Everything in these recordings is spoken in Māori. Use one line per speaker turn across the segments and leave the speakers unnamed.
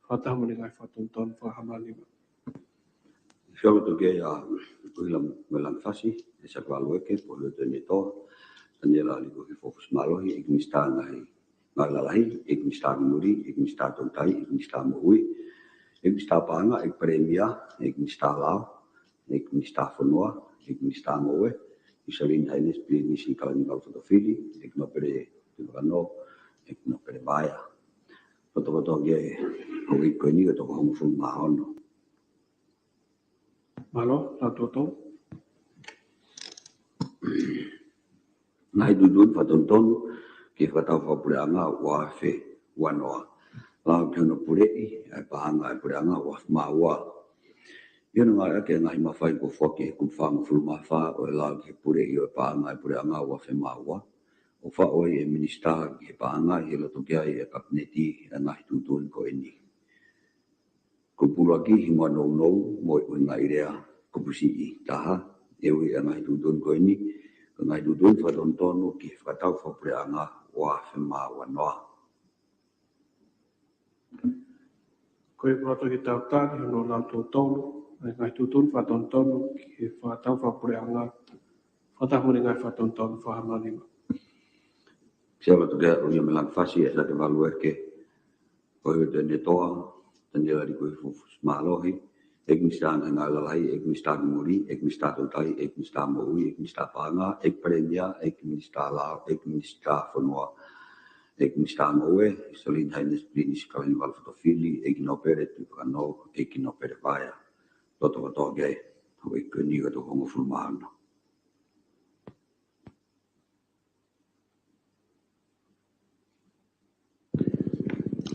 Whatahamani ngai whatonton whahamalima.
Siapa tu ke ya uilam melang fasi esak walu ke polo tene to tanyela li ko fokus malohi igmista ngai ngalalahi igmista muri igmista tontai igmista moi igmista panga ig premia igmista lao igmista fonua igmista moe isalin haines plini si kalani val fotofili ignopere tivano ignopere baya foto ge ko ikoni to ko fu mahono
Malo, la toto.
Ngai dudun fatonton ki fatau fapureanga wa fe wanoa. La kena purei ai pahanga pureanga wa mawa. Ino ngai ke ngai mafai ko foke ku fang fulma fa o la ki purei o pahanga pureanga wa fe mawa. O fa o e minista ki pahanga i lo tokia e kapneti ngai dudun ko ini. Ko pulaki hinga no mo ngai rea ko pusi I taha ewi ngai dudun ko ini. Ngai dudun fatonton ki fatau fapureanga wa fe mawa noa.
Koe prato ki tautani hono la totonu. Ngai tutun whatontonu ki whatau whapureanga. Whatahamani ngai whatontonu whahamalima.
Siapa tu dia unia melang fasi ya sa ke valu ke koe tene toa tanyela di koe fufus malohi ek mistan ngalalai ek mistan muri ek mistan tontai ek mistan moi ek mistan panga ek premia ek mistan lao ek mistan fonua ek mistan moe solin haines blinis kalani val fotofili ek inopere tu kano ek inopere vaya toto ge ho ek ni to hongo fulmano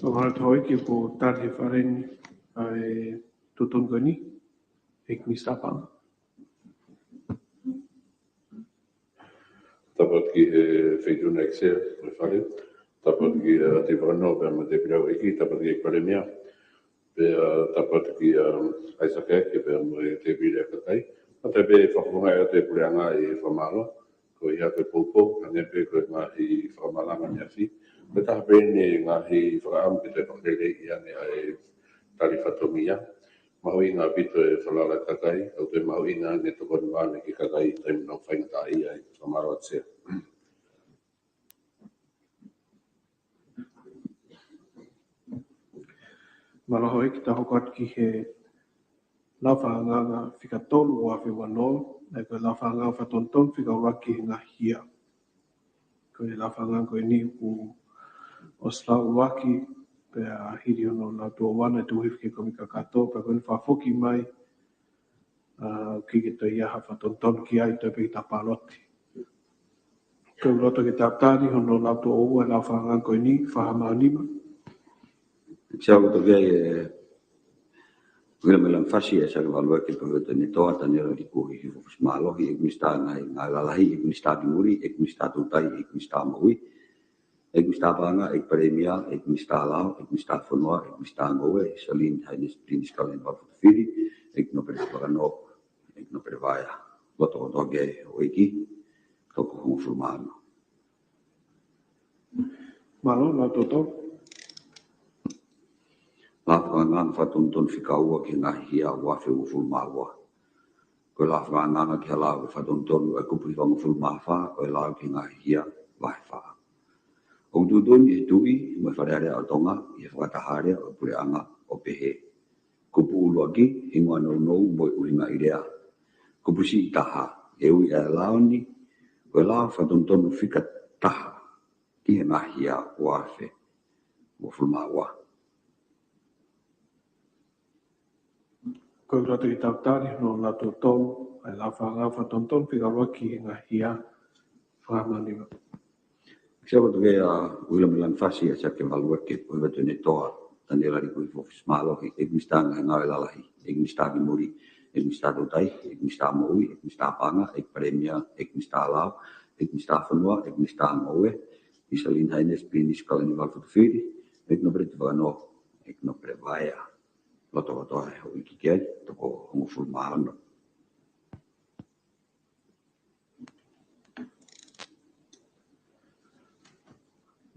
Ohara toi ki po tari whareni ai tutun gani. Ik mista pang.
Tapat ki feitun excel prefare tapat ki te brano per me te pirau iki tapat ki premia pe tapat ki aisake ki per me te pire kakai ate be fafunga te pureanga I famalo ko ia te popo ane pe ko nga I famala nga fi pe ta pe ni nga hi fram ki te pakele ia ne ai tarifatomia mahui nga pito e falala kakai o te mahui nga ne to kon vane ki kakai te no fain ta ia famalo tse
Malaho ki taho kot ki he lawhanganga whika tolu o awhi wano. Nei koe lawhanganga whatonton whika uraki ngā hia. Koe lawhanganga koe ni o slau uraki pe a hiri ono la tua wana tu hifke komi ka kato pe koe whafoki mai ki ki to iaha whatonton ki ai to pe ki ta paloti. Koe roto ki tāptari hono la tua ua lawhanganga koe ni whahamanima.
Siapa tu dia Wila melang fasi ya sa valua ke ko tene toa tanyela di ko hi fufus malohi ek mista ngai ngalalahi ek mista muri ek mista tutai ek mista moi ek mista panga ek premia ek mista lao ek mista fonua ek mista moe salin haines prinis kalin val fotofili ek no per parano ek no per vaya loto ge oiki toko homo fulmano
Malo la toto.
Lafrangan fatonton fikaua ki ngā hia wafe uful mawa. Koe lafrangan ki halau fatonton e kupi wanga ful mawha, koe lau ki ngā hia waiwha. O dudun I tui, me wharearea o tonga, I whakataharea o pureanga o pehe. Kupu uluaki, ingoa nou moi uhinga irea. Kupu si taha, ui e laoni, koe lau fatonton fika taha, ki ngā hia wafe uful mawa.
Koe roto ki tautari no la tua tolu ai lawhanganga whatonton whika uraki ngā hia whahamanima.
Siapa tu dia wila melang fasi ya sa ke valua ke ko beto ne toa tanyela di ko fofis malohi ek mista nga lalahi ek mista muri ek mista tutai ek mista moi ek mista panga ek premia ek mista lao ek mista fonua ek mista moe isalin haines pinis kalani val fotofili ek no bret vano ek no prevaya loto o ikikai to ko homo fulmano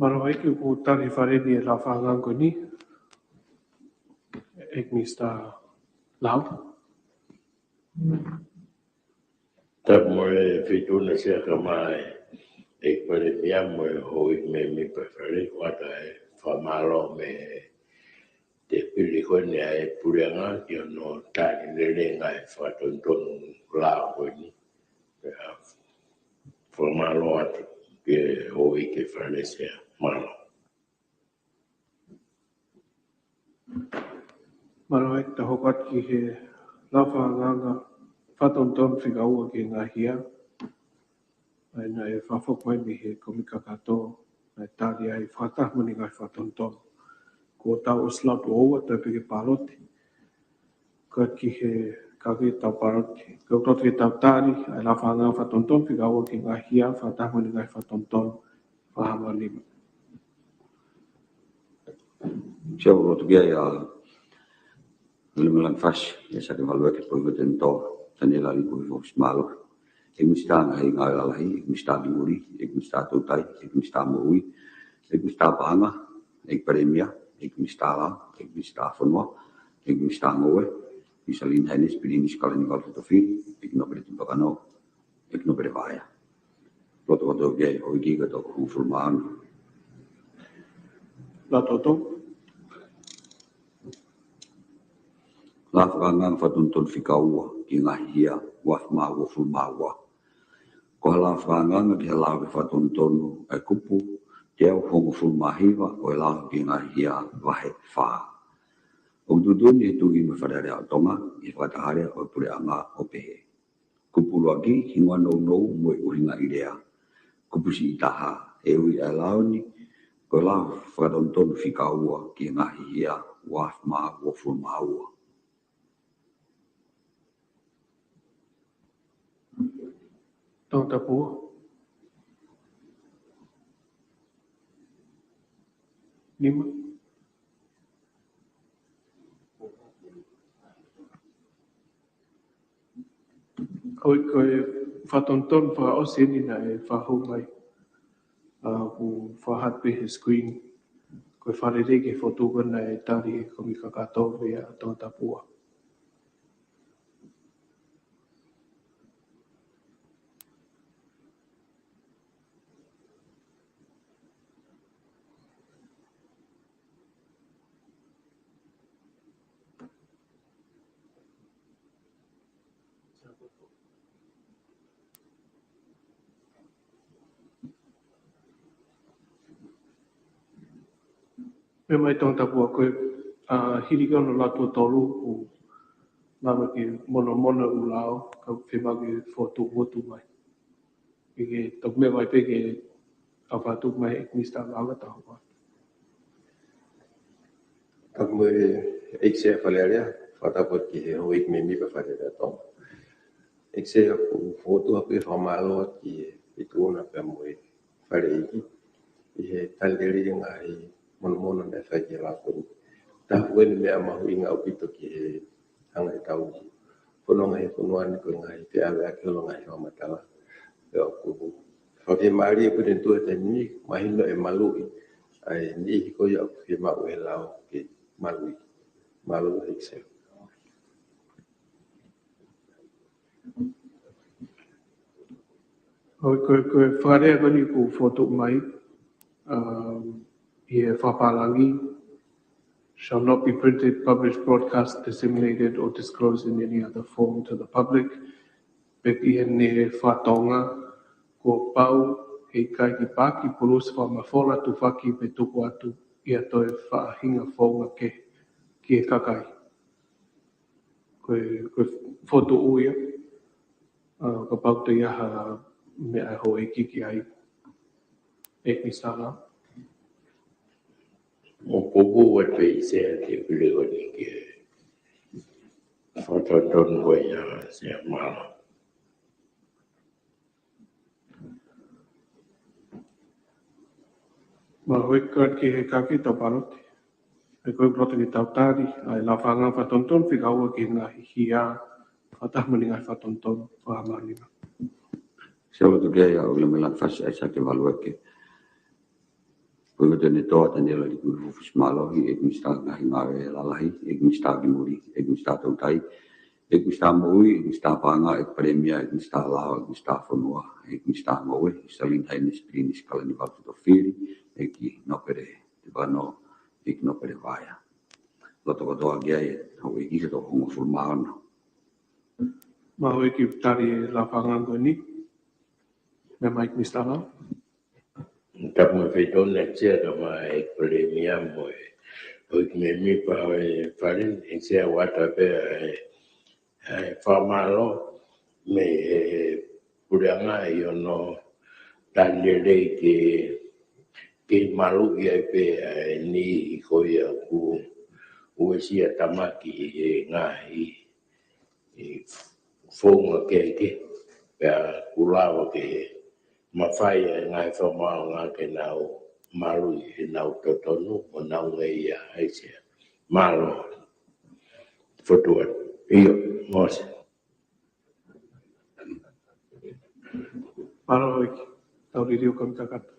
Maro ai ki ku tari whareni e lawhanganga koe ni. ek Mr. Lau.
Ta moe fituna sia kamai e pare mia moe hoi me mi preferi wata e famalo me te pili kone ai purenga ki no tani lelenga e fatonton la koni famalo atu ke hoi ke fare sia malo.
Maro ek ta hokat ki he lafa nganga fatonton whika ua ki ngā hia. Ai na e whawhok mai mi he komika kato na tāri ai whatah mani ngai fatonton. Ko tau uslautu oua tai peke paroti. Ko ki he kaki tau paroti. Ko tau ki tau tāri ai lafa nganga fatonton whika ua ki ngā hia whatah mani ngai fatonton whahama lima.
Sia roto kia ia Limelan fas, ya sa ke value ke poi goten to, tanela li poi fos malo. Ek mista ngai ngai alahi, ek mista binguri, ek mista totai, ek mista moui, ek mista panga, ek premia, ek mista la, ek mista fonwa, ek mista ngoe, misalin hanis pilini skala ni valto fil, ek no bere timpakano, ek no bere vaya. Roto ke o giga to konfirman.
La toto.
La whangang whatunton whikaua ki ngā hia waf māua fu māua. Ko la whangang ki he lau ki whatuntonu e kupu te au hongo fu mahiwa o e lau ki ngā hia wahe whā. O tutuni e tuki me wharere a tonga i whatahare o pure anga o pehe. Kupu lua ki hingoa nou mo e uhinga i rea. Kupu si i taha e ui e lau ni ko lau whatuntonu whikaua ki ngā hia waf māua fu māua.
Tau tapua. Lima. Koe whatonton wha osini na e whahau mai. Ku whahatpe he screen. Koe wharere ke whotugana e tari e komika katoa vea tau tapua. Me mai tau tapua koe hirika no lato tolu o lama ke mona u lao ka whemake whotu wotu mai. Ike tok me mai peke a whatuk mai ek mista langa tahu wa.
Tak mo ik se faleria fata pot ki ho ik me mi pa faleria to. Ik se ku foto ape famalo ki itu na pe mo fale iki. Ihe taleri ngai mon na fa ki la ko. Ta wen me ama hu inga opito ki hanga tau. Pono ngai pono an ko ngai te ala ke lo ngai ho matala. Yo ku fa ke mari ku den tu te ni mai no e malu ai ni ko yo ke ma we lao ke malu excel.
Koe wharea koni ku whotu mai i e whapalangi shall not be printed, published, broadcast, disseminated or disclosed in any other form to the public. Peki he ne whatonga ko pau hei kai ki paki pulus whamawhora tu whaki pe tuku atu i atoe whaahinga whaunga ke ki e kakai. Koe whotu uia, ko pau te iaha mea ho e kiki ai e misala.
Mo popo wa pe se te pili o ni ke whatonton koe ia se malo.
Ma hoi kart ki he kaki tau paroti. E koe prota ki tau tāri, ai la whanga whatonton whika ua ki ngā hia, whatahmani ngai whatonton whahamanima.
Sia roto kia ia o Limelan fas ai sa ke value ke Koe tene toa tane la di kui fufus malohi, e mi sta ngahi ngawe lalahi, e mi sta kimuri, e mi sta tautai, e mi sta moui, e mi sta panga, e premia, e mi sta lao, e mi sta whanua, e mi sta moe, e sa lin haini spirini skalani watu to whiri, e ki nopere te wano, e ki nopere waya. Loto kotoa kia e, hau e kise to hongo fulmaana.
Maho ki tari e la whangang koe ni. Me Mike Mistara.
Ka mo feito na tia ka mai premia mo o ki me mi pa e farin e sia wata pe e famalo me puranga io no tagliere che malu ia pe ni ko ia ku o sia tamaki e ngai e fonga ke pe kulava ke mawhai e ngai whamao ngā ke nau maru e nau totonu o nau ngai a heisea. Malo, whatua, iyo, ngose.
Maro hoiki. Tau riri o kamitakata.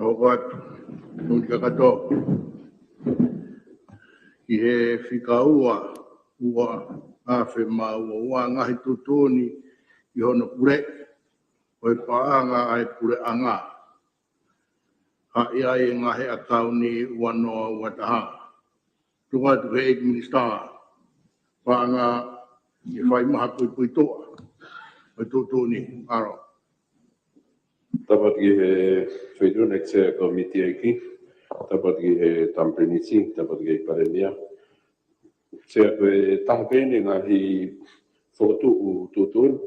Okat, nung kakato, i he whikaua, ua awhi ua ngahi tutuni, i hono pure, o e paanga ai pure anga. Ha ia e ngahi atau ni wanoa wataha. Tunga tu he ek minister, paanga i whai maha pui toa, o tutuni, aro.
Tapat ki he whaidu nekse komiti eki, tapat ki he tamprenisi, tapat ki he paremia. Sea koe tahapene ngahi whotu u tutun,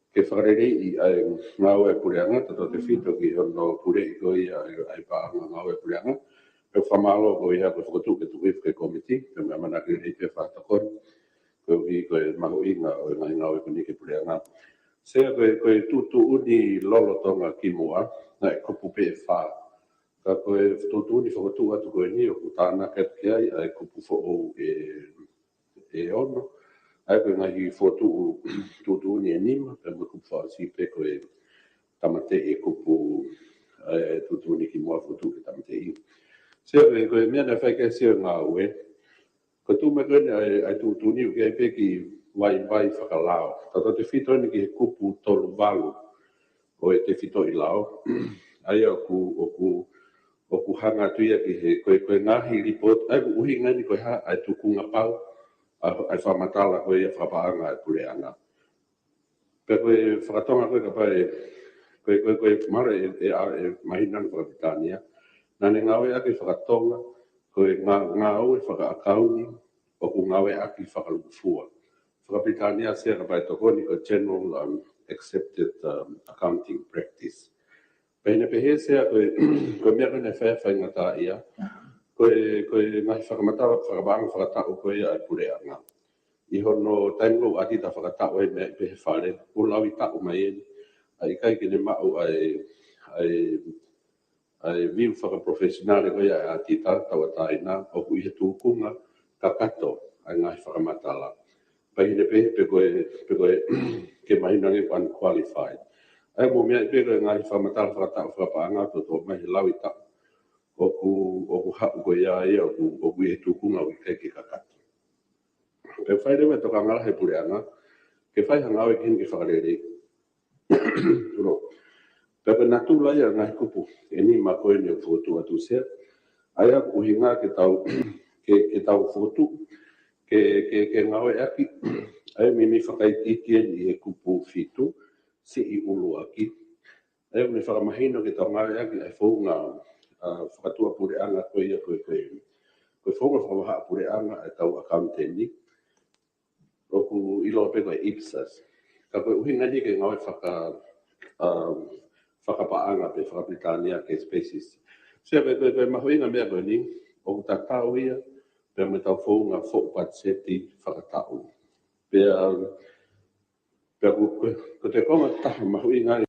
ke whakarere i ai ngau e pureanga, tato te whito ki hono pure i koi ai paanga ngau e pureanga. Pe whamalo ko ia koe whakatu ke tuwif ke komiti, pe mea manaki rei pe whatakon, koe ui koe mahu inga o ngai ngau e kuni ke pureanga. Sea koe tutu uni lolo tonga ki mua, na e kupu pe e wha. Ka koe tutu uni whakatu atu koe ni o kutana ke ai, ai kupu who e ono. Ai koe ngahi whotu tutu uni e nima, pe mo kupu wha si pe koe tamate e kupu tutu uni ki mua whotu ke tamate i. Sea koe mea na whaike sea ngā ue, ko tu me koe ai tutu uni uke pe ki vai whakalao. Tata te whito ni ki he kupu tolu walu o e te whito i lao. Ai oku hanga tuia ki he koe ngahi report, ai ku uhi ngani koe ha ai tukunga pau, ai whamatala koe ia whapaanga ai pureanga. Pe koe whakatonga koe ka pai, koe mara e mahinan whakapitania, nane ngawe ake whakatonga, koe ngau e whakaakauni, oku ngawe ake whakalupufua. Whakapitania sea ka pai tokoni ko General Accepted Accounting Practice. Pehine pehe sea koe mea koe ne whai ngata ia, koe ngahi whakamatala whakabanga whakatau koe ia ai pureanga. I hono taimlo ati ta whakatau ai mea pehe whare, ulawi tau mai eni, ai kai kene mau ai viu whakaprofesionale koe ia ati ta tawataina, oku i he tūkunga kakato ai ngahi whakamatala. Pahine pehe pe koe ke mahinangi unqualified. Ai mo mea pe koe ngahi whamatala whakatau whakapaanga to mai he lawi tau. Oku hau koe ia oku i he tūkunga o i kai ke kakato. Pe whai rewa toka ngara he pureanga, ke whai hangau e kini ke whakarere. Pe pe natu lai a ngahi kupu, e ni ma koe ni o whotu atu sea. Ai a uhinga ke tau whotu, ke ngau e aki, ai mimi whakaititi i he kupu whitu, si i ulu aki. Ai uni whakamahino ke tau ngau e aki, ai whaunga whakatua pureanga koe ia koe whaunga whakamaha pureanga ai tau accounteni. Oku ilo pe koe IPSAS, ka ko uhinga ni ke ngau whakapaanga pe whakapitania ke species. Sia pe mahoinga mea koe ni, o ta tau ia, pe me tau whaunga whokpat seti whakatau. Pe ko te konga taha mahoinga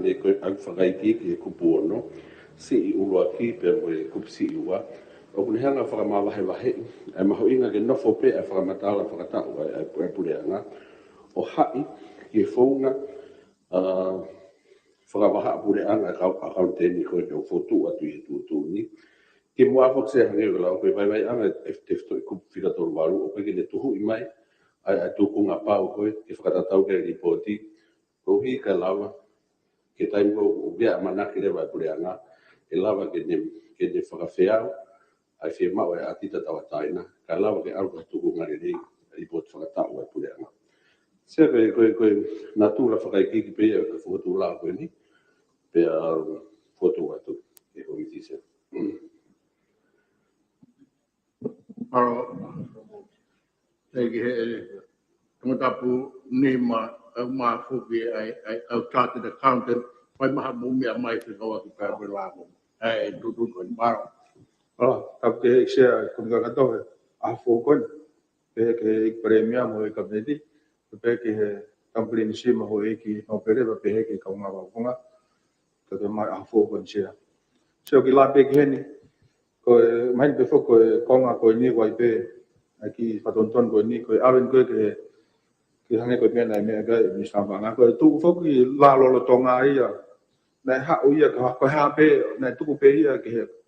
le koe au whakaiki ki e kupu ono, si i urua ki pe moe kupu si i ua, o kune hanga whakamawahe wahe, e mahoinga ke nofo pe e whakamatala whakatau e pureanga, o hai ki e whaunga, whakawaha pureanga e kau teni koe ke o whotu atu i tu ni, ki mua fok se hange ula, o koe vai anga e tefto i kupu whikatoru waru, o koe ke ne tuhu i mai, ai tukunga pau koe, ke whakatatau ke ripoti, ko hi ka lawa, ke taimo o bia manaki rewa e pureanga, e lawa ke ne whakawheau, ai whia mau e atita tawa taina, ka lawa ke au ka tukunga rei, i pot whakatau e pureanga. Sia koe natura whakaiki ki pia ka whakatu la koe ni, pia whotu atu e komiti se.
Aro, e ki he tamatapu ni ma fuki au chartered accountant, pai maha mumi a mai te kawa ki pēr lāko. E tutu koe ni maro.
Alo, tap ke sia kumga kato a fokon pe ke ik premia mo e kabneti pe ke company ni sima ho e ki no pere pe ke ka nga ba kunga ke mai a fokon sia so ki la pe ke ni ko mai pe foko ko nga ko ni wai pe aki patonton ko ni ko aven ko ke hange ko pe na me ga ni sa ba nga ko tu foki la lo tonga ia na ha o ia ka ko ha pe na tu pe ia ke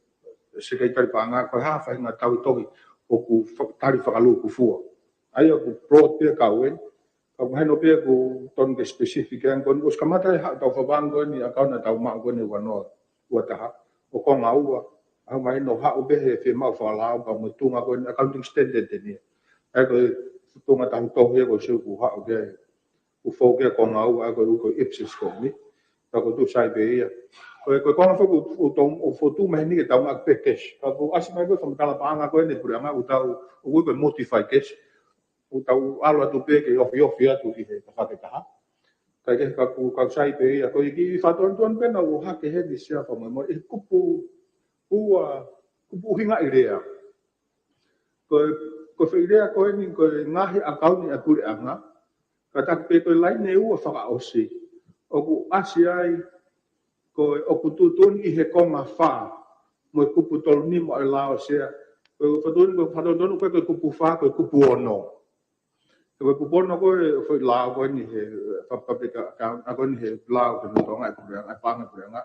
se kai tari panga ko ha fa nga tau toki o ku tari whakalu ku fua. Ai o ku plot pia kauen, ka ku heno pia ku ton ke specific ang kon us kamata ha tau whabang ko ni akau na tau maa ko ni wanoa ua taha. O ko ngā ua, au mai no ha ube he whi mau whalao ka mo tunga ko ni accounting standard ni. Ai ko tunga tau tohi ko siu ku ha ube ku fōkia ko ngā ua ko uko ipsis ko ni. Ka ko tu sai pe ia. Ko kona foku o tong o fotu mai ni ke tau mak pe cash ka ko asi mai ko from tala panga ko ni pura o tau o ko modify cash o tau alo atu pe ke ofi atu i he ka ke taha ka ke ka sai pe ia ko i fa ton pe na o ha ke he di sia fa mo e kupu hinga idea ko fe idea ko ni ko ngahi account ni atu anga ka tak pe ko lai ne u fa ka osi o ku asi ai ko o kututun i he konga wha mo e kupu tolu ni mo e lao sea ko whatotonu ko kupu wha ko kupu ono ko kupu ono ko e lao ko ni he public account ko ni he lao ko tonga e pureanga e panga pureanga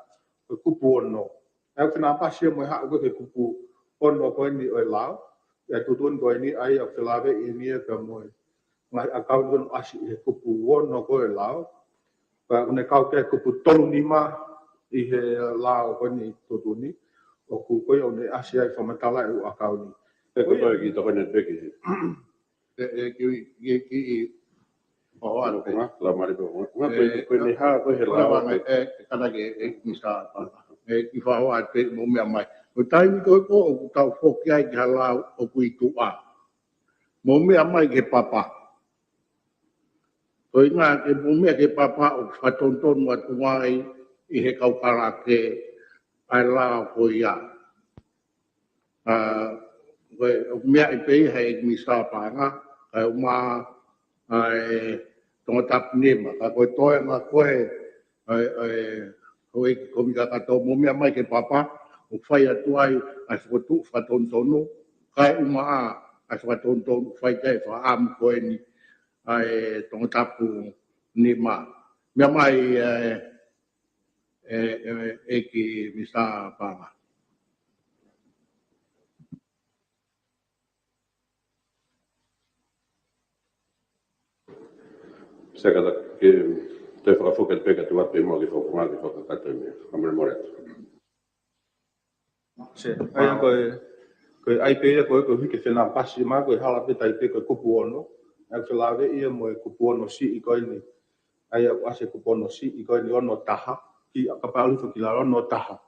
ko kupu ono e whina pasia mo e haa ko ke kupu ono ko ni o e lao e tutun ko ni ai a whilawe i ni e ka mo e ngai account ko asi he kupu ono ko e lao ka ne kau ke kupu tolu ni ma i he lao ko ni tutuni o ku ko yo ne asia i famatala e akau ni
E ko toi ki toko net peki.
ki o anu pe
La mari pe ko ni ha ko he lao.
Kana ke ni sa ki fa o at pe mo me mai ko tai mi ko o tau foki ai ka lao o ku i tu a mo me mai ke papa ko inga ke mo me ke papa o fatonton wa tuai i he kau karake ai la ko ia o mea i pei hei mi sa panga ai uma ai tonga tap nima ka koe toe ma koe koe komi ka kato mo mea mai ke papa o whai atu ai whakatu whatontonu kai uma a ai whatontonu whai kai whaam koe ni ai tonga tapu nima mea mai ki misa panga.
Se kata ke te whakafoket peka tu atu i mo ki whakunga ki whakakato i me. Kamere moretu.
se ai ko ai pe ko hike fena pasi ma ko hala pe tai pe ko kupu ono ai whilawe ia mo e kupu ono si i ko ni ai ase kupu ono si i ko ni ono taha ki ka palu fo ki la ono taha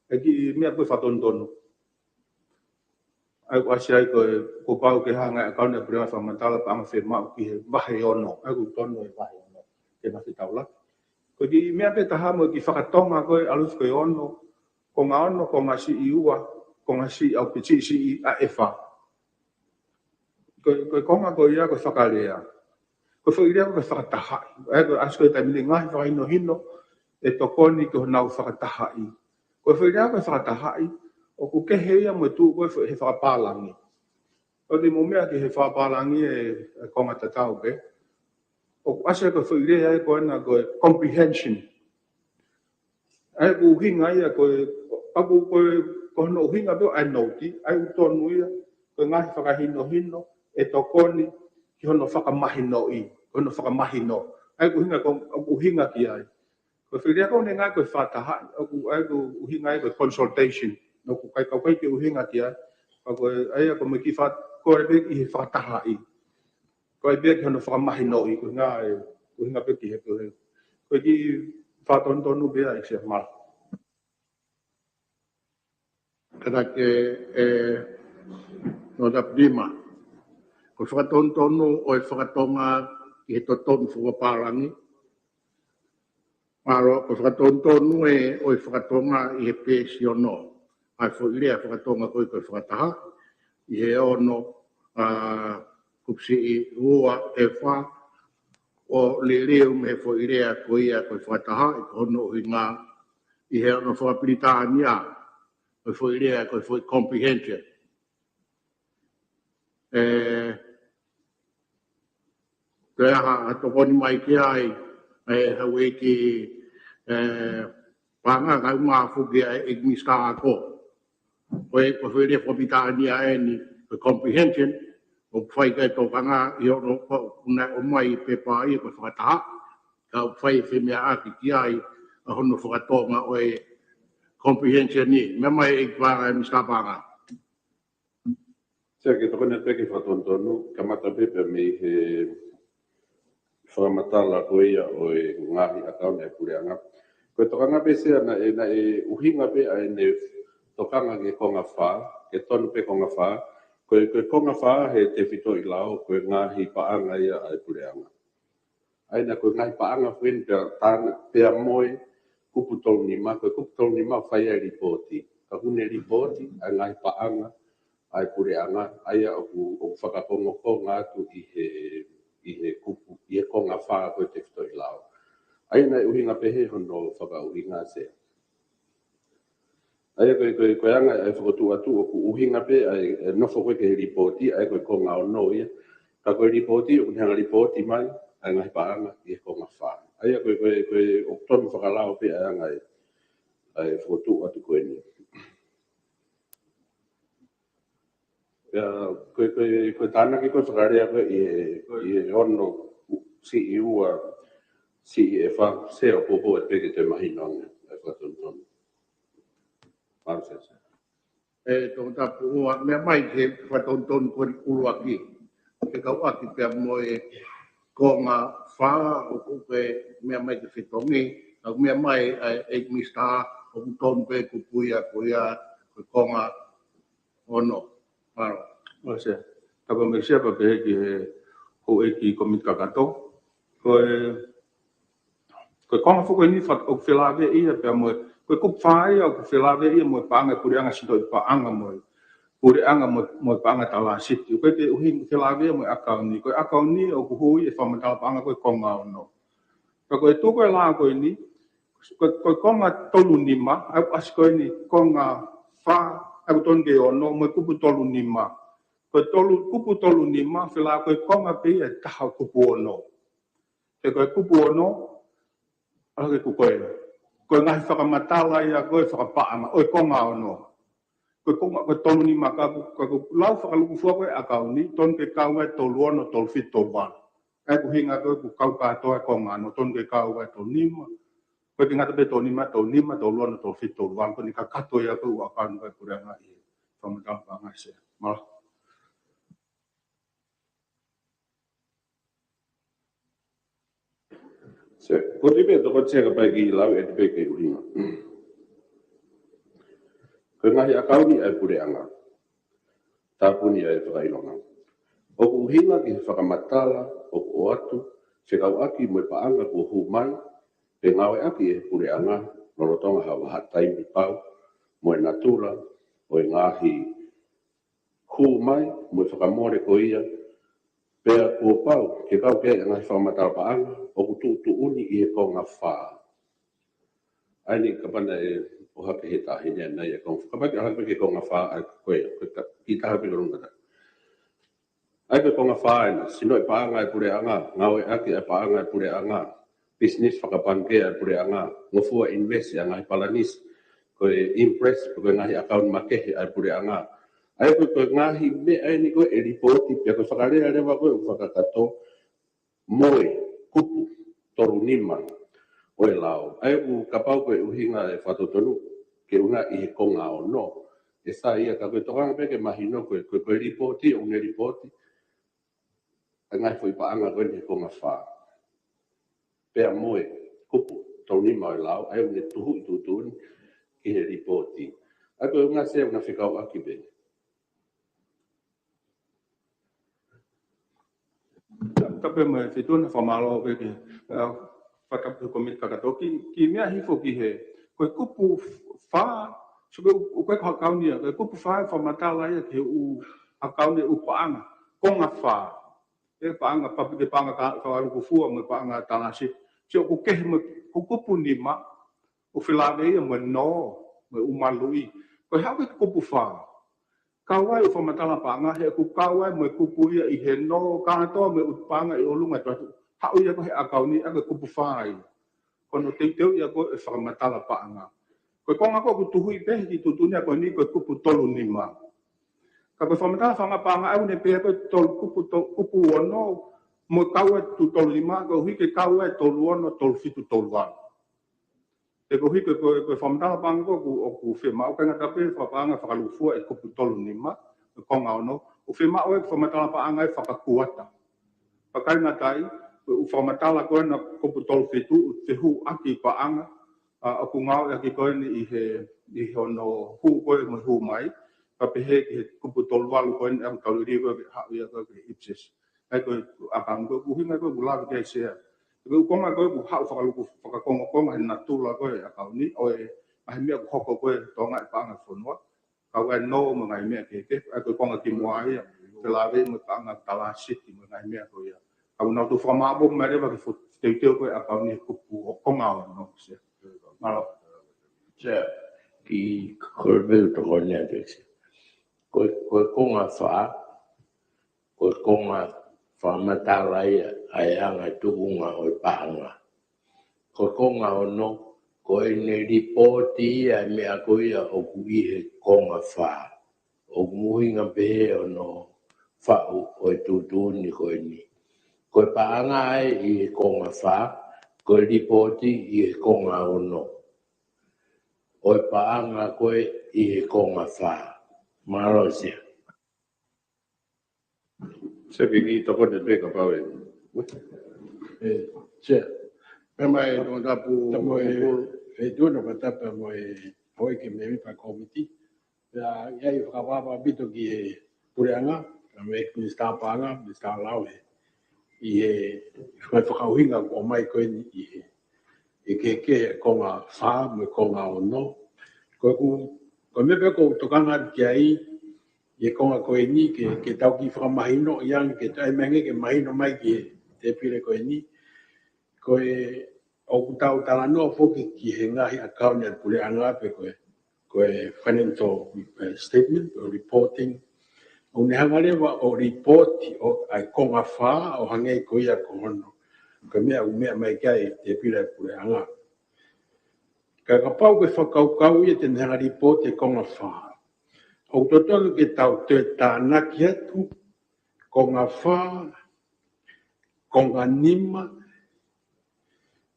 e ki mea ko whatontonu ai wasi ai ko pau ke hanga ka na prea fa mantala pa ma firma ki vahe ono ai ku tono e vahe ono ke na fitaula ko di mea pe taha mo ki whakatonga koe alus koe ono ko ngā si i ua ko ngā si au pichi si i a efa koe konga koe ia koe whakalea koe whairea koe whakatahai ai koe asko e taimini ngahi whakaino hino e tokoni koe nau whakatahai koe whairea koe whakatahai o ku kehe ia mo tu koe he whakapālangi o te mo mea ki he whakapālangi e konga tatau pe o asa ko whairea ai koe na koe comprehension. Ai ku hinga ia koe aku koe no hinga peo ai noti ai utonu ia koe ngahi whakahino hino e tokoni ki hono whakamahino i hono whakamahino ai ku hinga ki ai koe whairea koe ngai koe whataha ai ku hinga ai koe consultation no ku kai kau kai ki uhinga ki ai koe ai ko me ki what koe pe ki he whataha i koe pe ki hono whakamahino i koe ngai ku hinga pe ki he koe ki whatonu bea i se mara
Kata ke no da prima. Ko whakatonu o e whakatonga ki he totonu whakaparangi. Maro, ko whakatonu e o e whakatonga i he pēsi ono. Ai whairea whakatonga koe koe whakataha. I he ono kupsi i ua e wha o le leo me whairea koe ia koe whakataha i kono i ngā i he ono whakapiritānia. Koe whairea koe whai comprehension. Koe aha atoponi mai ki ai hau e ki panga kai ngā whuki e miska ako. Koe whairea whapitania e ni koe comprehension o whai kai tōkanga i ono o mai pepa i koe whakataha. Ka whai whemea aki ki ai a hono whakatonga o e comprehension ni. Mea mai e panga e miska panga.
Sia ke tokone peke whatontonu, ka mata pepe me he whakamatala koe ia o e ngahi atauna e pureanga. Koe tokanga pe sea na e uhinga pe a e ne tokanga ke konga wha, ke tonu pe konga wha, koe konga wha he te whito i lao, koe ngahi paanga ia a e pureanga. Aina koe ngahi paanga when pea moe kupu tolu ni ma, koe kupu tolu ni ma whai e ripoti. Ka hune ripoti a ngahi paanga ai pureanga aia o whakakongo ko ngātu i he kupu, i he konga whaa koe te whito i lao. Aina uhinga pehe hono whakauhinga se. Aia koe anga e whakotu atu o ku uhinga pe ai nofo koe ke he ripoti, ai koe konga o no ia. Ka koe ripoti, o kunihanga ripoti mai, ai ngahi paanga i he konga whaa. Aia koe o tonu whakalao pe ai anga ai whakotu atu koe ni. Koe tāna ki koe whakarea koe i e ono si i ua si i e wha se o popo e peke te mahi nonga e whakatontonu. Marusese.
Tō tapu ua mea mai ke whakatontonu koe ulu aki. Ke kau aki pia mo e ko ngā wha o kupe mea mai ke whitongi. Au mea mai e mista o kutonu pe kupuia koea ko ngā ono. Maro.
Ose, tapa me siapa pe ki ho e ki komit kakato. Koe konga fuko ni fat o whelave ia pe mo koe kup whae o whelave ia mo paanga pureanga sito i paanga mo pureanga mo paanga tala siti. Koe te uhi whelave ia mo akau ni. Koe akau ni o kuhui e whamatala paanga koe konga ono. Koe tu koe laa koe ni koe konga tolu nima au as koe ni konga wha au tonge ono mo kupu tolu nima. Koe kupu tolu nima whela koe konga pe e taha kupu ono. Te koe kupu ono, ala ke kukoe. Koe ngahi whakamatala ia koe whakapaanga, oi konga ono. Koe tolu nima ka koe lau whakaluku fua koe a kauni, ton ke kau e tolu ono, tolu fit, tolu wan. Ai ku hinga koe ku kau katoa e konga ano, ton ke kau e tolu nima. Koe ki ngata pe tolu nima, tolu ono, tolu fit, tolu wan. Koe ni ka katoa ia koe ua kaunu koe kureanga i. Whamatala paanga se. Mala.
Ko te pēr toko tia ka pai ki lau e te pēr kei uhinga. Koe ngahi a kauni ai pureanga. Tāpuni ai whakailonga. O ku hinga ki he whakamatala o ku atu, whikau aki mo paanga ko hu mai, pe ngawe aki e pure anga, lorotonga hawa hatai mi pau, mo e natura, o e ngahi hu mai, mo e whakamore ko ia, pea kua pau, ke kau ke ngahi whakamatala paanga, o ku tu uni i e konga whaa. Aini kapana e o hake he tahine nei e konga, kapaki hake ke konga whaa ai koe, ki tahapi korungata. Ai ke konga whaena, sino e paanga e pure anga, ngawe aki e paanga e pure anga, business whakapanke e pure anga, ngofua invest e ngai palanis, koe impress, koe ngahi account makehe e pure anga. Ai koe ngahi me ai ni koe e ripoti, pia koe whakarea rewa koe u whakakato, moe, kupu, toru nima, oe lao. Ai u kapau koe uhinga e whatotonu, ke unga i he konga o no. E sa ia ka koe tokanga peke mahino koe ripoti, unge ripoti, ngai foi paanga koe ni konga wha. Pea moe, kupu, toni mai lau, ai une tuhu i tutuni ki he ripoti. Ai koe unga se una whikau aki be.
Tapi me fituna famalo ke whakapu komit kakatoki, ki mea hifo ki he, koe kupu wha, so koe hakaunia, koe kupu wha e whamatala ia ke u hakaunia u paanga, konga wha. E paanga papi ke paanga kawaru kufua mo paanga tanasi si o ke mo kupu ni ma o filave ia mo no mo umalui ko ha ke kupu fa kawai o famatala paanga he ku kawai mo kupu ia I he no ka to mo paanga I olunga to ha o ia ko he akauni a kupu fa ai kono te ia ko e famatala paanga ko konga ko tuhui pe ki tutunia ko ni ko kupu tolu ni ma ka ko famata fanga panga au ne pe ko tol kupu ono mo kawa tu tol lima ko hi ke kawa tol ono tol fitu tol wan e ko hi ko famata panga ko ku fe ma ka ngata pe fa panga fa lu fu e kupu tol lima ko nga ono o fe ma o famata panga e fa ka kuata pa ka ngata u famata la ko na kupu tol fitu te hu aki panga a ku nga ki ko ni I ono hu ko mo hu mai tapi he kupu tolwal ko en kalori ko ha ya ko ipsis ai ko akam ko hinga ko bula ke se ko ko ma ko ha fa ko ma na tu la ko akam ni o ai me ko ko to nga pa nga fonwa ka wa no mo ngai me ke ai ko nga ki mo ai te la ve mo pa nga tala city mo ngai me ko ya ka no tu fa ma bo ma re ba ko te ko akam ni kupu ko nga no se malo
se ki korbe to ko ne de ko konga wha, ko konga whamatala ai anga tukunga o paanga. Ko konga ono, ko ne ripoti ai mea ko ia o kuihe konga wha. O muhinga pehe ono whau o tutuni ko ni. Ko paanga ai I konga wha, ko ripoti I konga ono. O paanga ko I konga wha. Marosia.
Se ki toko te peka pau e.
Se. Pema e no tapu tamo e tuna pa tapa mo e hoi ke me pa komiti. Ya ia I whakawapa bito ki e pureanga, ka me ki sta panga, mi sta lau I e whakauhinga o mai koe ni I ke konga wha mo konga ono. Ko me pe ko tokanga ki ai I konga koe ni ke tau ki whakamahino iang ke tai menge ke mahino mai ki te pire koe ni. Koe o kutau tala noa foki ki he ngahi account at pule anga pe koe financial statement o reporting. O ne hanga lewa o report o ai konga wha o hangei koe ia kohono. Koe mea mai kai te pire pule anga. Ka kapau koe whakaukau ia te hanga report e konga wha. O totonu ke tau te tānaki atu, ko ngā whā, ko ngā nima,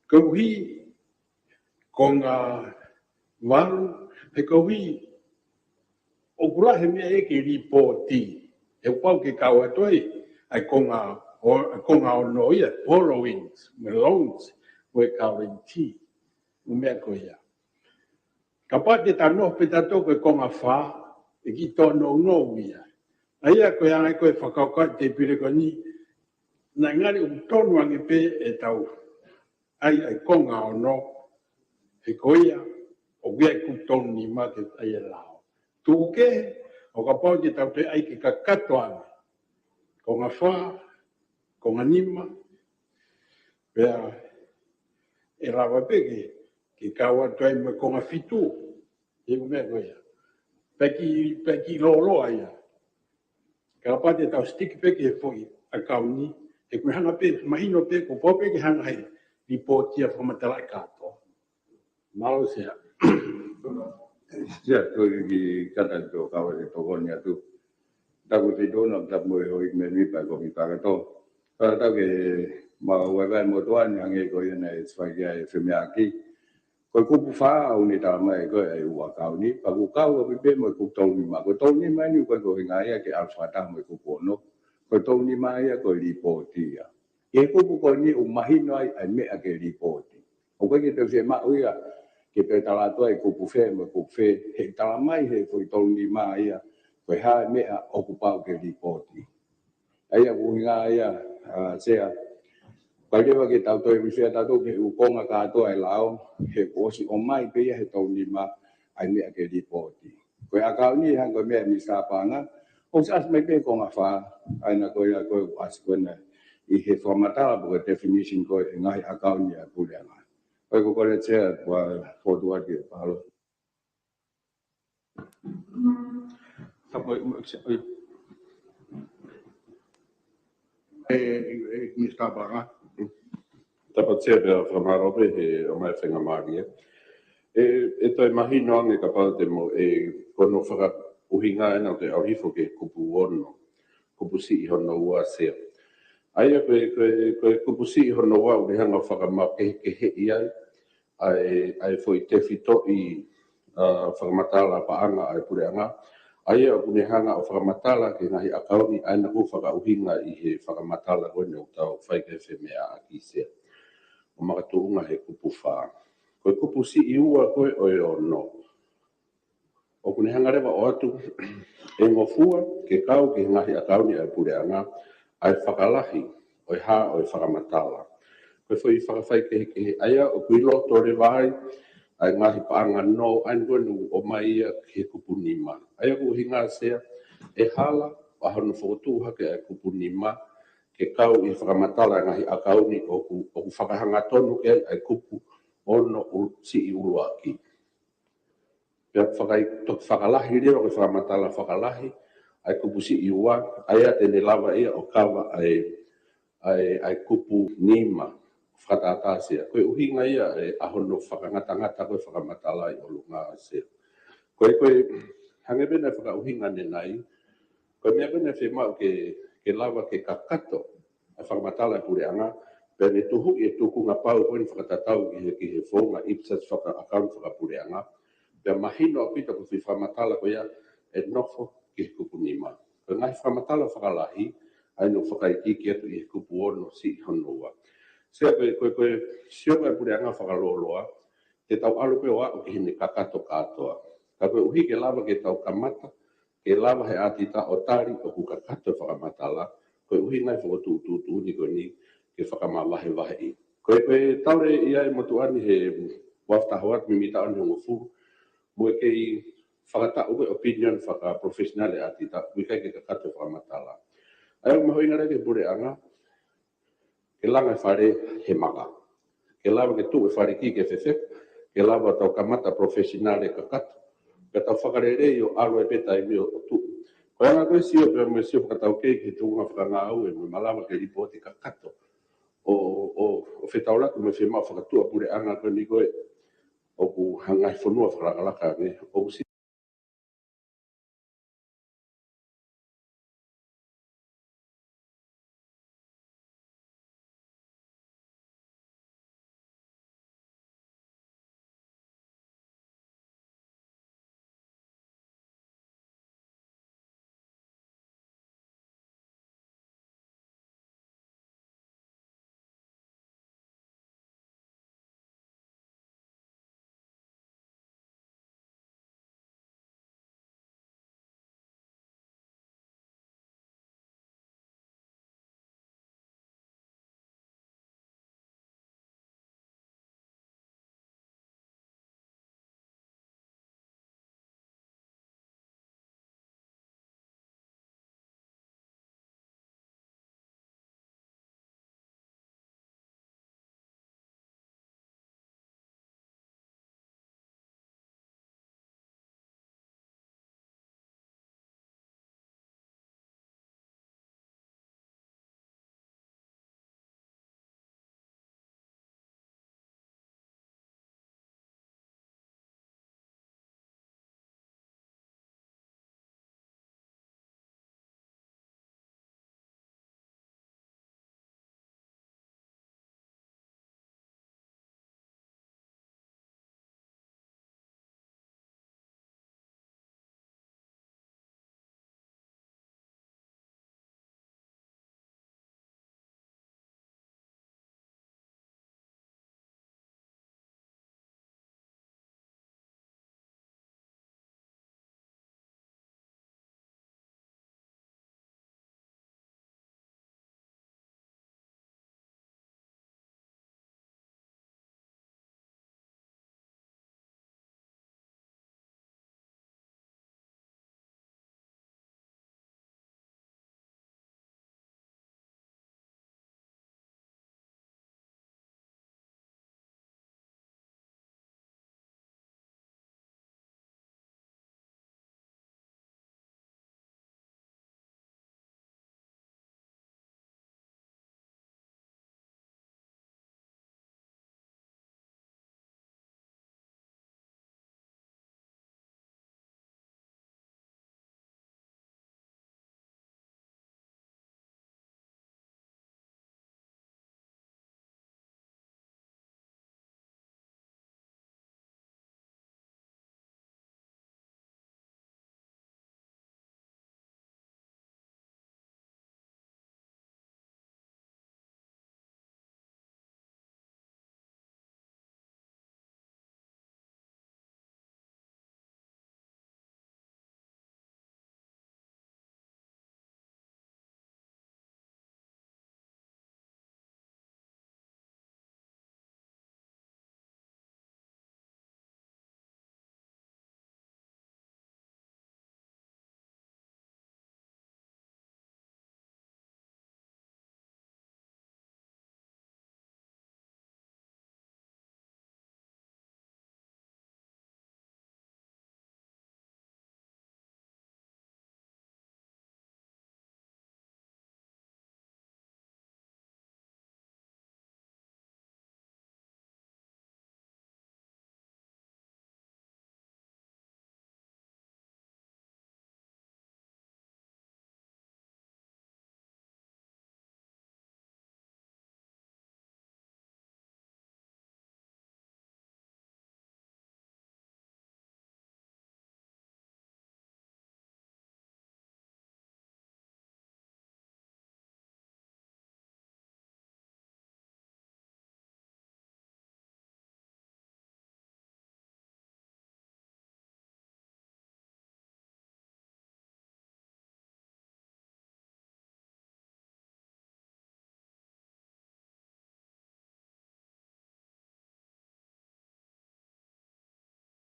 ko hui, ko ngā waru, he ko hui, o kurahe mea e ke ripoti, e pau ke kau atoi, ai ko ngā ono ia, borrowings, me loans, we guarantee, mea ko ia. Ka pate tanoh pe tato ko ngā whā, e ki tono no ia Aia koe angai koe whakaukai te pire ko ni. Nā ngari tonu ange pe e tau. Ai konga o no. He koia. O kia ku tonu ni ma ke ai e lao. Tūke. O ka pau ki tau te ai ki ka kato ane. Ko ngā whā. Ko ngā nima. Pea. E rawa peke. Ki kaua tuai me ko ngā fitu. E mea koia. Peki lolo aia. Ka pate tau stiki peke e fōi a kauni. E kui hanga pe, mahino pe, ko pōpe ke hanga hei. Li pōtia whamatala e kātoa. Malo sea.
Sia, toi ki kata tō kawa te tōkoni atu. Taku te tōna, tapu moe hoi me mipa ko mi kakato. Kata tau ke mawaiwai mo toani hange ko iana e tswaikia e whimeaki. Koe kupu whaa au ni tā mai koe e ua kauni. Paku kau a pipe mo kupu tauni ma. Koe tauni mai ni koe ko hinga ia ke alwhata mo kupu ono. Koe tauni mai ia koe ripoti ia. E kupu koe ni umahino ai mea ke ripoti. O koe ki te whia mau ia. Ke pe talatua e kupu whee mo kupu whee. He tala mai he koe tauni mai ia. Koe hae mea okupau ke ripoti. Aia kuhinga ia sea. Paidewa ke tau toi whiwhia tātou ke ukonga kātoa e lao, he kōsi o mai peia he tau nima ai mea ke ripoti. Koe akau ni hang koe mea mi sāpanga, o se as mai pe ko ngā whā, aina koe a koe as koena i he whamatala po koe definition koe e ngahi akau ni a pureanga. Koe ko kore tea kua whotua ki e palo.
Mi sāpanga.
Tāpat sea pia whamarope he o mai whenga māria. E toi mahino ange ka pāte mo e kono whaka uhinga ena o te aurifo ke kupu ono. Kupu si i hono ua sea. Aia koe kupu si i hono ua uri hanga whaka mā ke he iai. Ai foi te fito i whakamatala paanga ai pureanga. Aia o kune hanga o whakamatala ke ngahi akauni aina ku whaka uhinga i he whakamatala koe o tau whaike whemea a ki sea. O makatuunga he kupu whā. Koe kupu si i ua koe o e ono. O kune hanga rewa o atu, e ngofua ke kau ke ngahi a kauni ai pureanga, ai whakalahi o e hā o e whakamatala. Koe whai whakawhai ke he aia o kui loto re vai, ai ngahi paanga no, ai ngonu o mai ia ke kupu nima. Aia ku hinga sea, e hala, o hanu whakotu hake ai kupu nima, ke kau i whakamatala ngahi a kauni o ku whakahanga tonu ke ai kupu ono si i uruaki. Pea whakalahi rea o ke whakamatala whakalahi ai kupu si i ua, aia tene lava ia o kawa ai kupu nima whakatatāsia. Koe uhinga ia e ahono whakangata koe whakamatala i olu ngā sea. Koe hangewena whakauhinga ne nai, koe mea wena whemau ke lava ke kakato, a whakamatala e pureanga, pēr ne tuhu i e tuku ngā pau koe ni whakatatau ki he whonga ipsas whakaakau whakapureanga, pēr mahino a pita ko whamatala koe ia e nofo ki he kupu nima. Koe ngai whamatala whakalahi, ai no whakaiki ki atu i he kupu ono si honua. Sea koe sionga e pureanga whakaloloa, te tau alu pe o au ki hene kakato katoa. Ka koe uhi ke lava ke tau kamata, ke lava he atita o tari o ku kakato whakamatala, koe uhi ngai whakotu ni koe ni ke whakamawahe wahe i. Koe taure ia e motuani he waftahoat mimita anu ngofu, mue kei whakata uke opinion whakaprofessionale atita, wikai ke kakato whakamatala. Ai au mahoi ngare ke pureanga, ke langa whare he maka. Ke lava ke tu e whare ki ke whewhe, ke lava tau kamata professionale kakato, ke tau whakarere i o alo e peta i mi o tu. Koe anga koe sio pia me sio whakatau kei ke tunga whakanga au e me malawa ke ripoti kakato. O whetauratu me whemau whakatua pure anga koe ni koe o ku hangai whanua whakakalaka o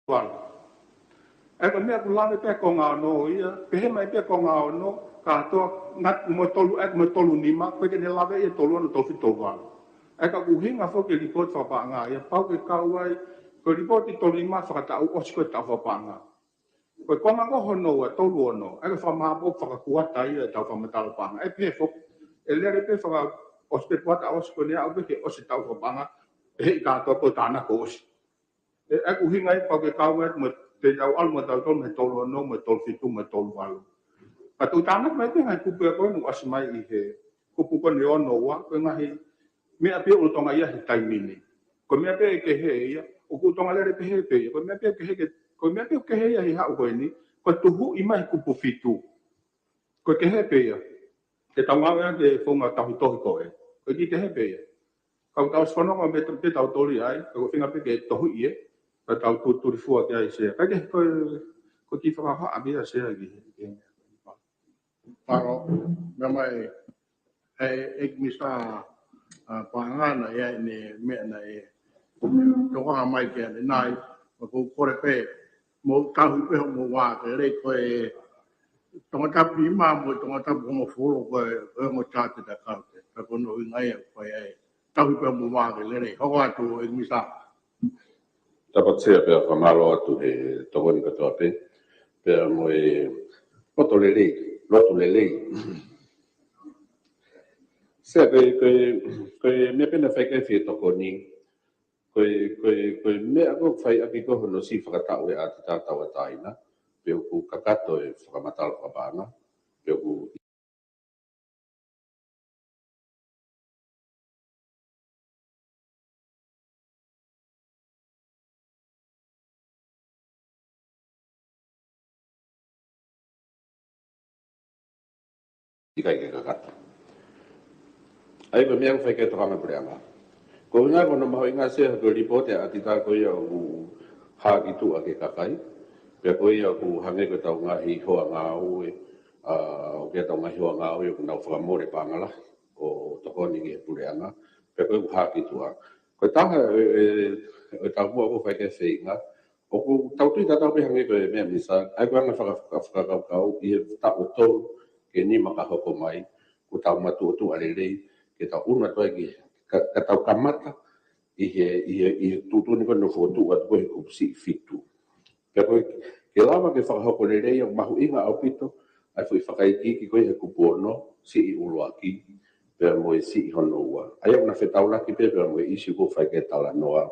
wal e ko me ko lave pe ko nga no ia pe he mai pe ko nga no ka to ngat mo tolu ni ma pe ke ne lave e tolu no to fi to wal e ka ku hinga fo ke report fa pa nga ia pau ke ka wai ko report i tolu ni ma fa ta o sko ta fa pa nga ko ko nga ko hono e tolu no e ka fa ma po fa ku ta ia ta fa ma ta pa nga e pe fo e le pe fa o se pata o sko ne a ke o se ta fa pa nga e ka to ko ta na ko e ku hinga i pau ke ka wai mo te au al mo tau me tolu no me tolu fitu me tolu walu ka tu tana me te ngai kupu ko no asmai I he kupu ko ne ono wa ko ngai me ape o tonga ia he taimini ko me ape ke he ia o ku tonga le pe he pe ko me ape ke he ko me ape ke he ia hi ha ko ni ko tu hu I mai kupu fitu ko ke he pe ia te tanga ia ke fonga tahu tohi ko e ko ki te he pe ia ka tau sono me te tau toli ai ko finga pe ke tohu ia ka tau tu fu ke ai se ka ke ko ki fa ha abi se ai
Paro, memang ek misa pangana ya ini me na toka mai ke nai ko kore pe mo tahu pe mo wa ke le ko tonga tapi ma mo tonga tapi mo folo ko mo chate da ka ko no ngai ko tahu pe mo wa ke le ko wa tu ek misa
Dapat saya pe kamalo atu he tokoni ka tope pe mo lotu lele se ko me pena fai ke fi tokoni ko me ako fai aki ko no si fakata o ati tata wa taina pe ku kakato e fakamatal ka bana pe ku ikai ke kakato ai ko me ako fai ke toka me preanga ko nga ko no mau inga se ko report ya ati ta ko ya u ha ki tu ake kakai pe ko ya ku hange ko tau nga hi ho nga u o ke tau nga hi ho nga u ko na fa mo re pangala o to ko ni ke pureanga pe ko ha ki tu ko ta e ta mo ko fai ke fe nga o ko tau tu ta pe hange ko me misa ai ko nga fa ka i ta o to ke ni ma ka ko mai ko tau ma tu ale le ke ta una to ki ka tau kamata i tutu ni kono fotu at ko ku si fitu pero ke lava ke fa ko le rei mahu inga au pito ai foi fa kai ki ko he ku pono si I ulo aki per mo si hono wa ai una fetaula ki per mo I si ko fa ke tala noa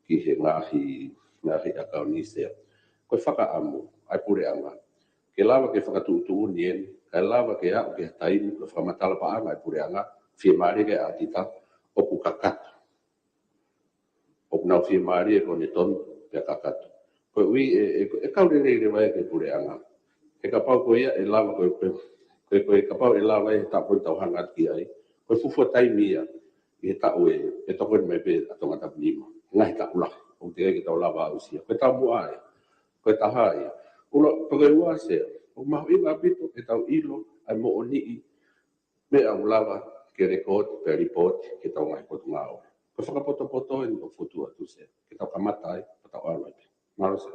ki he ngahi akaunise ko fa ka amu ai pure anga ke lava ke fa tu tu nien ka lava ke a ke tai ko fa matala pa anga ai pure anga fi mari ke atita o ku kakata o na fi mari ko ni ton pe kakata ko wi e ka le vai ke pure anga e ka pau ko ia e lava ko ka pau e lava e ta po tau hanga ki ai ko fu tai mia e ta o e to ko me pe a tonga ta lima ngai ta ula o te ke tau lava o sia ko ta bu ai ko ta hai o lo to ke wa se o ma i va pito e tau ilo ai mo oni me a lava ke record pe report ke tau mai ko ngao ko fa poto en o futu atu se ke tau kamata ai tau ala maro se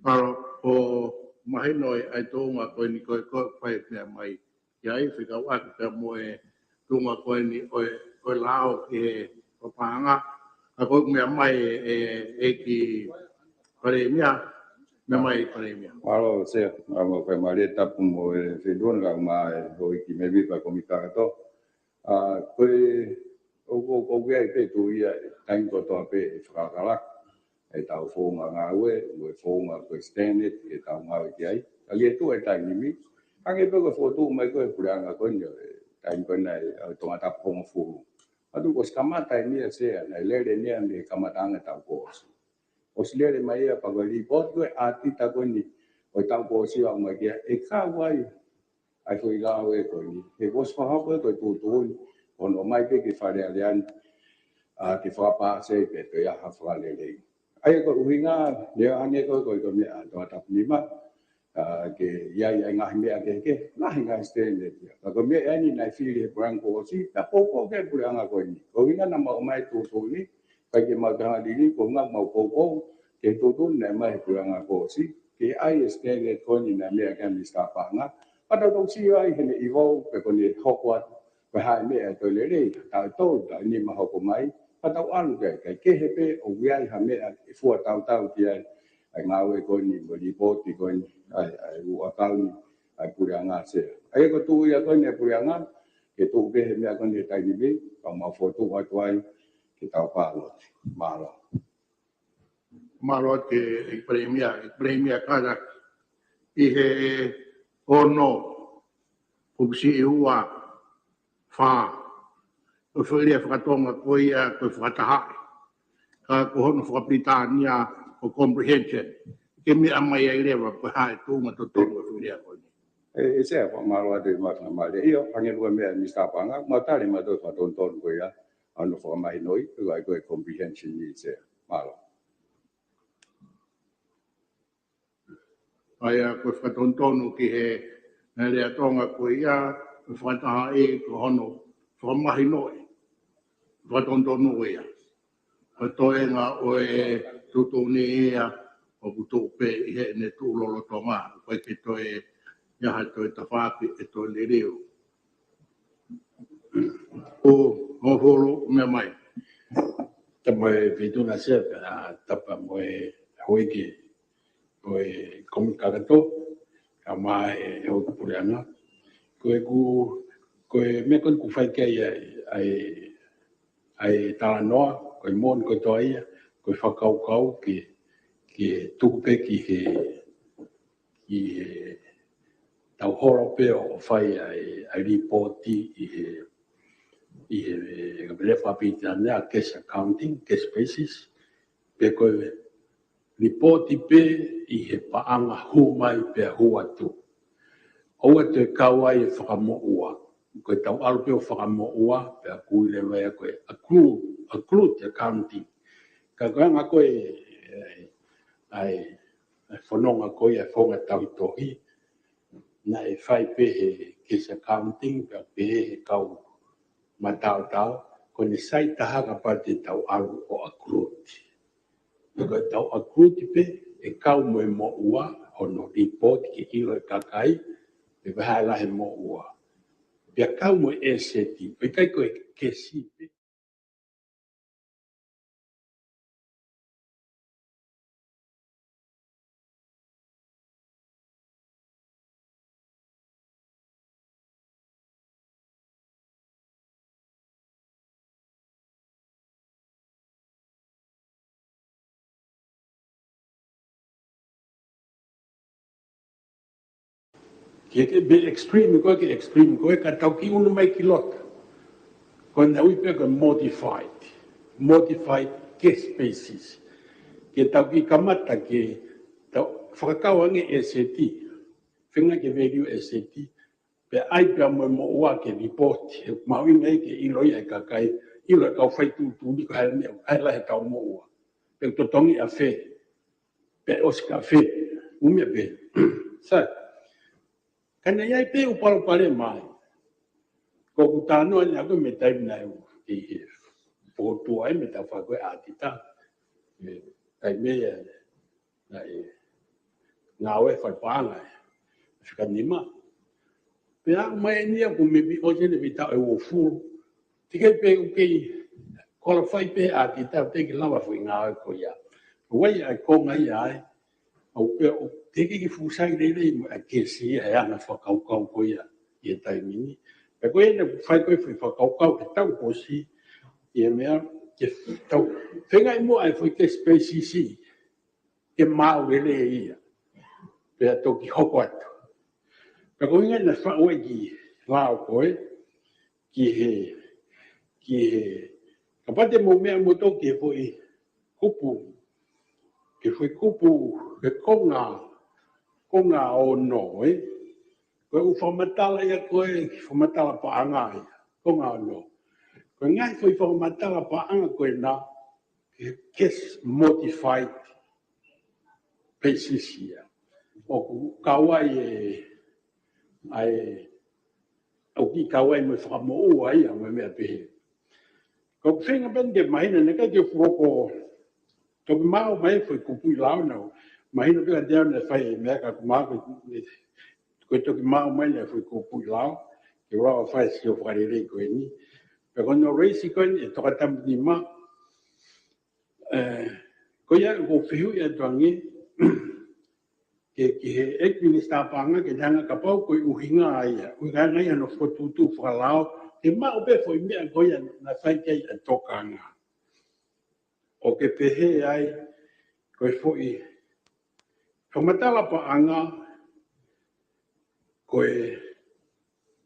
paro o mahino ai tonga ko ni ko fai me mai ya I fika wa ka mo tunga ko ni o lao ke o panga a ko me mai ki premia me mai premia
Malo se amo pe mari tapu mo se don ga ma ho ki me vi pa komita to a ko o ge pe tu ia tan ko to pe fra kala e tau fo nga we mo fo nga ko stand it e tau nga ki ai ali tu e tan ni mi ange pe ko fo tu mai ko e pura nga ko ni tan ko na to ata po mo fu adu ko skamata ni se na le ni ande kamata nga tau ko o sile mai pa ko li pot ko ati ta ko ni o tau ko si au mai e ka wai ai foi la we ko ni e vos fa ha ko tu on o mai ke fa le alian a ke fa pa se ke to ya ha fa le le ai ko uinga le ane ko me a to ta ni ma ke ya nga me ke na nga ste le ya ko me ani na fi le branco si ta po ke pura nga ko ni ko uinga na ma mai tu ni ka ke ma ga di ko nga ma ko ke tutun na mai puanga ko si ke ai stege ko ni na me ka mi sta pa nga pada dong si ai hene ivo pe ko ni hokwat pe hai me to le le ta to da ni ma ho ko mai pada an ke he pe o wi ai ha me e fu tau ti ai nga we ko ni mo li po ti ko ni ai u akal ni ai puanga se ai ko tu ya ko ni puanga ke tu be he me ko ni tai ni be pa ma fo tu wa tuai ke tau pa lo ma lo
Marot ke premia kada i he ono pupsi iua fa o feria whakatonga koia koe whakataha ka ko hono whakapritania o comprehension ke mi amai ai rewa koe hae tūma to tonga feria koe
e se fa malo de ma ma le io ange lo me mi sta panga ma tale ma do fa ton ko ya ano fa mai noi ko comprehension ni se malo
ai a koe whakatontonu ki he rea tonga koe ia koe whakataha e ko hono whakamahi noi whakatontonu ia o toe ngā o e tutuni ia o putu pe i he ne tūlolo tonga koe ke toe iaha toe tawhāpi e toe le reo o holo mea mai
Ta moe viduna se tapa moe hoiki moe komikarato ka mai o pureana koe me kon ku fai ke ai ta no koe mon ko toia koe whakau ki tupe ki tau horo pe o fai ai reporti i le whapita nea case accounting, case basis, pe koe reporti pe i he paanga hu mai pe hu atu. O atu e kau ai e whakamo ua. Koe tau alu pe o whakamo ua, pe a kui le wea koe accrued accounting. Ka koe anga koe ai whanonga koe e whonga tau tohi, na e whai pe he case accounting, pe a pe he kau ma tau, ko ni sai tahaka pa te tau alu o accrued. Ko tau accrued pe e kau mo e mo ua, hono report ki ilo e kakai, pe waha lahe mo ua. Pia kau mo e seti, pe kai ko e kesi pe. Ke be extreme ko ka tau ki unu mai ki lot. Ko na ui pe ko modified case basis. Ke tau ki kamata ke tau whakakau ange SAT. Whenga ke value SAT. Pe ai pe mo ua ke report. Maui ngai ke iloi ai kakai. Iloi kau whai tu ni ko hai lahe tau mo ua. Pe totongi a whe. Pe oska whe. Umia pe. Sa. Kana iai pe upalo pare mai. Ko kutano ani ako me tai na e foto ai me ta fa ko atita. Ai me ai ngawe fa panga. Fica nima. Pe a mai ni ako me bi o jene vita e wo fu. Tike pe o ke ko fai pe atita te ki lava fu ngawe ko ya. Wai ai ko mai ai. Au pe o teke ki fu sai le a ke si ai ana fa kau ko ya. Ia tai mini. Pe koe ne whai koe whi whakaukau ke tau posi, i e mea ke tau. Whengai mua ai whi ke SPCC, ke mau rele ia, pe a toki hoko atu. Pe koe ngai na whaue ki lao koe, ki he, ka pate mo mea mo toki e whi kupu, ke konga o noi, koe u whamatala ia koe, whamatala pa angai, konga no. Koe ngai koe whamatala pa anga koe na, case modified basis ia. O kawai o ki kawai me whamo ua ia me mea pehe. Ko whenga bende mahina ne kai ke whoko
to mau mai foi kupui lao no mai no pela dia na fai me ka kuma ko to mau mai na foi kupui lao ke wa fai si o fare le ko ni pero no reisi ko ni to tam ni ma ko ya go fiu ya twangi ke ek minista panga ke danga ka pau ko uhinga ai uhinga ai no fotutu fa lao e mau be foi me ko ya na fai ke tokanga o ke pehe ai ko foi whamatala pa anga ko e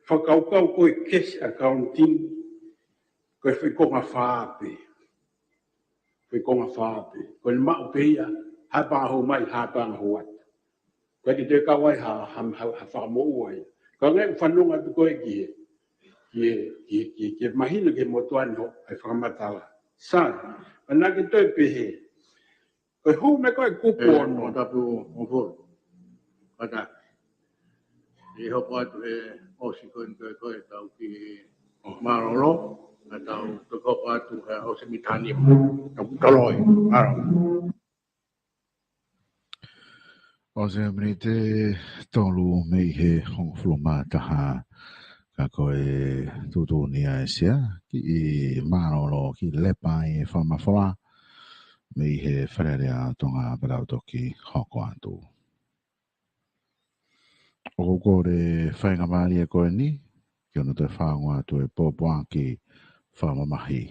whakaukau ko e cash accounting ko e whikonga whaape ko e mau peia hapanga mai hapanga huat ko e te kawai ha whakamou ai ko ngai whanunga tu ko e ki mahina ke motuani ho e whakamatala sa anake toi pehe ko hu me ko kupu
o tapu o fo ata e ho pa o si ko ko tau ki marolo atau to ko pa tu o se mitani to kaloi maro
o se mrite tolu me he hong floma taha ka ko e tutu ni a sia ki marolo ki lepa e fama fola me he frerea tonga brau toki hoko atu. O kore whainga maari e koe ni, ki ono te whaangua tu e pōpua ki whaamamahi.